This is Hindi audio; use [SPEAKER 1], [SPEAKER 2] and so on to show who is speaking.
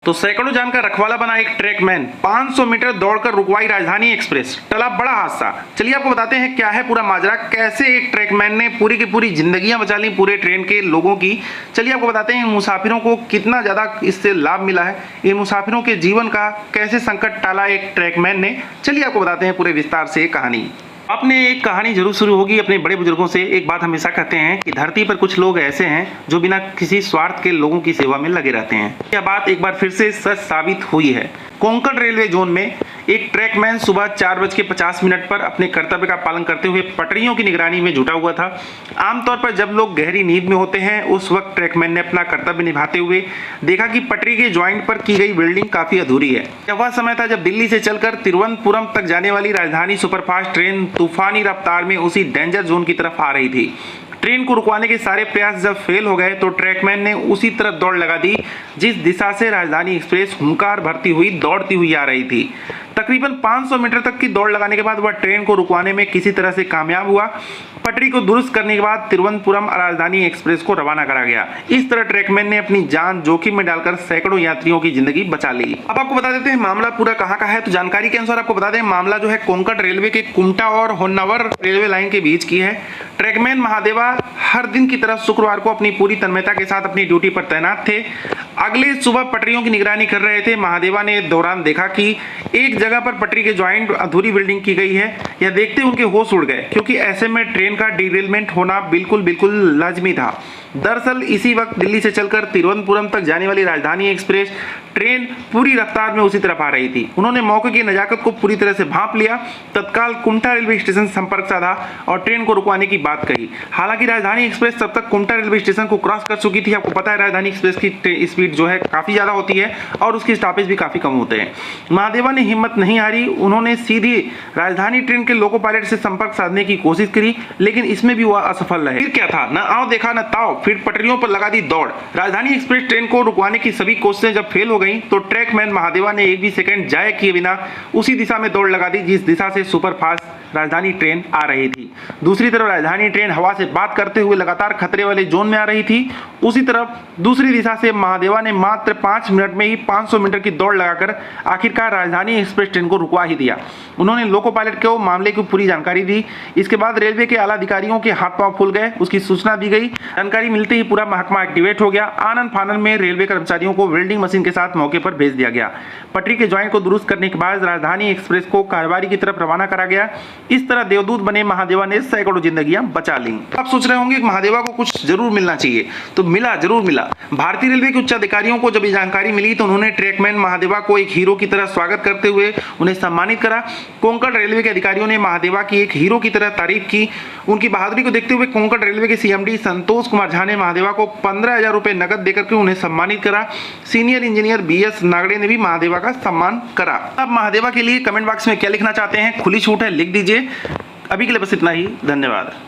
[SPEAKER 1] तो सैकड़ों जान का रखवाला बना एक ट्रैकमैन 500 मीटर दौड़कर रुकवाई राजधानी एक्सप्रेस, टला बड़ा हादसा। चलिए आपको बताते हैं क्या है पूरा माजरा, कैसे एक ट्रैकमैन ने पूरी की पूरी जिंदगियां बचा ली पूरे ट्रेन के लोगों की। चलिए आपको बताते हैं मुसाफिरों को कितना ज्यादा इससे लाभ मिला है, इन मुसाफिरों के जीवन का कैसे संकट टाला एक ट्रैकमैन ने। चलिए आपको बताते हैं पूरे विस्तार से कहानी। आपने एक कहानी जरूर शुरू होगी अपने बड़े बुजुर्गों से। एक बात हमेशा कहते हैं कि धरती पर कुछ लोग ऐसे हैं जो बिना किसी स्वार्थ के लोगों की सेवा में लगे रहते हैं। यह बात एक बार फिर से सच साबित हुई है। कोंकण रेलवे जोन में एक ट्रैकमैन सुबह 4:50 पर अपने कर्तव्य का पालन करते हुए पटरियों की निगरानी में जुटा हुआ था। आमतौर पर जब लोग गहरी नींद में होते हैं उस वक्त ट्रैकमैन ने अपना कर्तव्य निभाते हुए देखा कि पटरी के ज्वाइंट पर की गई बिल्डिंग काफी अधूरी है। यह वह समय था जब दिल्ली से चलकर तिरुवनंतपुरम तक जाने वाली राजधानी सुपरफास्ट ट्रेन तूफानी रफ्तार में उसी डेंजर जोन की तरफ आ रही थी। ट्रेन को रुकवाने के सारे प्रयास जब फेल हो गए तो ट्रैकमैन ने उसी तरफ दौड़ लगा दी जिस दिशा से राजधानी एक्सप्रेस हुंकार भरती हुई दौड़ती हुई आ रही थी। तकरीबन 500 मीटर तक की दौड़ लगाने के बाद वह ट्रेन को रुकवाने में किसी तरह से कामयाब हुआ। पटरी को दुरुस्त करने के बाद तिरुवनंतपुरम राजधानी एक्सप्रेस को रवाना करा गया। इस तरह ट्रैकमैन ने अपनी जान जोखिम में डालकर सैकड़ों यात्रियों की जिंदगी बचा ली। अब आपको बता देते हैं मामला पूरा कहां का है। तो जानकारी के अनुसार आपको बता दें मामला जो है कोंकण रेलवे के कुमटा और होन्नावर रेलवे लाइन के बीच की है। ट्रैकमैन महादेवा हर दिन की तरह शुक्रवार को अपनी पूरी तन्मयता के साथ अपनी ड्यूटी पर तैनात थे। अगले सुबह पटरियों की निगरानी कर रहे थे। महादेवा ने दौरान देखा कि एक जगह पर पटरी के ज्वाइंट अधूरी बिल्डिंग की गई है। यह देखते उनके होश उड़ गए क्योंकि ऐसे में ट्रेन का डिरेलमेंट होना बिल्कुल लाजमी था। दरअसल इसी वक्त दिल्ली से चलकर तिरुवनंतपुरम तक जाने वाली राजधानी एक्सप्रेस ट्रेन पूरी रफ्तार में उसी तरफ आ रही थी। उन्होंने मौके की नजाकत को पूरी तरह से भांप लिया, तत्काल कुमटा रेलवे स्टेशन से संपर्क साधा और ट्रेन को रुकवाने की बात कही। हालांकि राजधानी एक्सप्रेस तब तक कुमटा रेलवे स्टेशन को क्रॉस कर चुकी थी। आपको पता है राजधानी एक्सप्रेस की स्पीड जो है काफी ज्यादा होती है और उसकी स्टॉपेज भी काफी कम होते हैं। महादेवा ने हिम्मत नहीं हारी, उन्होंने सीधी राजधानी ट्रेन के लोको पायलट से संपर्क साधने की कोशिश करी, लेकिन इसमें भी वह असफल रहे। फिर क्या था, न आओ देखा न ताओ, फिर पटरियों पर लगा दी दौड़। राजधानी एक्सप्रेस ट्रेन को रुकवाने की सभी कोशिशें जब फेल हो गई तो ट्रैकमैन महादेवा ने एक भी सेकंड जाया किए बिना उसी दिशा में दौड़ लगा दी जिस दिशा से सुपरफास्ट राजधानी ट्रेन आ रही थी। दूसरी तरफ राजधानी ट्रेन हवा से बात करते हुए लगातार खतरे वाले जोन में आ रही थी। उसी तरफ दूसरी दिशा से महादेवा ने मात्र 5 मिनट में ही 500 मीटर की दौड़ लगाकर आखिरकार राजधानी एक्सप्रेस ट्रेन को रुकवा ही दिया। उन्होंने लोको पायलट को मामले की पूरी जानकारी दी। इसके बाद रेलवे के आला अधिकारियों के हाथ पांव फूल गए, उसकी सूचना दी गई। जानकारी मिलते ही पूरा महकमा एक्टिवेट हो गया। आनन फानन में रेलवे कर्मचारियों को वेल्डिंग मशीन के साथ मौके पर भेज दिया गया। पटरी के ज्वाइंट को दुरुस्त करने के बाद राजधानी एक्सप्रेस को कारोबारी की तरफ रवाना करा गया। इस तरह देवदूत बने महादेवा ने सैकड़ों जिंदगियां बचा ली। आप सोच रहे होंगे कि महादेवा को कुछ जरूर मिलना चाहिए, तो मिला, जरूर मिला। भारतीय रेलवे के उच्च अधिकारियों को जब ये जानकारी मिली तो उन्होंने ट्रैकमैन महादेवा को एक हीरो की तरह स्वागत करते हुए उन्हें सम्मानित करा। कोंकण रेलवे के अधिकारियों ने महादेवा की एक हीरो की तरह तारीफ की। उनकी बहादुरी को देखते हुए कोंकण रेलवे के सीएमडी संतोष कुमार झा ने महादेवा को 15,000 रुपए नकद देकर के उन्हें सम्मानित करा। सीनियर इंजीनियर BS नागड़े ने भी महादेवा का सम्मान करा। अब महादेवा के लिए कमेंट बॉक्स में क्या लिखना चाहते हैं, खुली छूट है, लिख दीजिए। अभी के लिए बस इतना ही, धन्यवाद।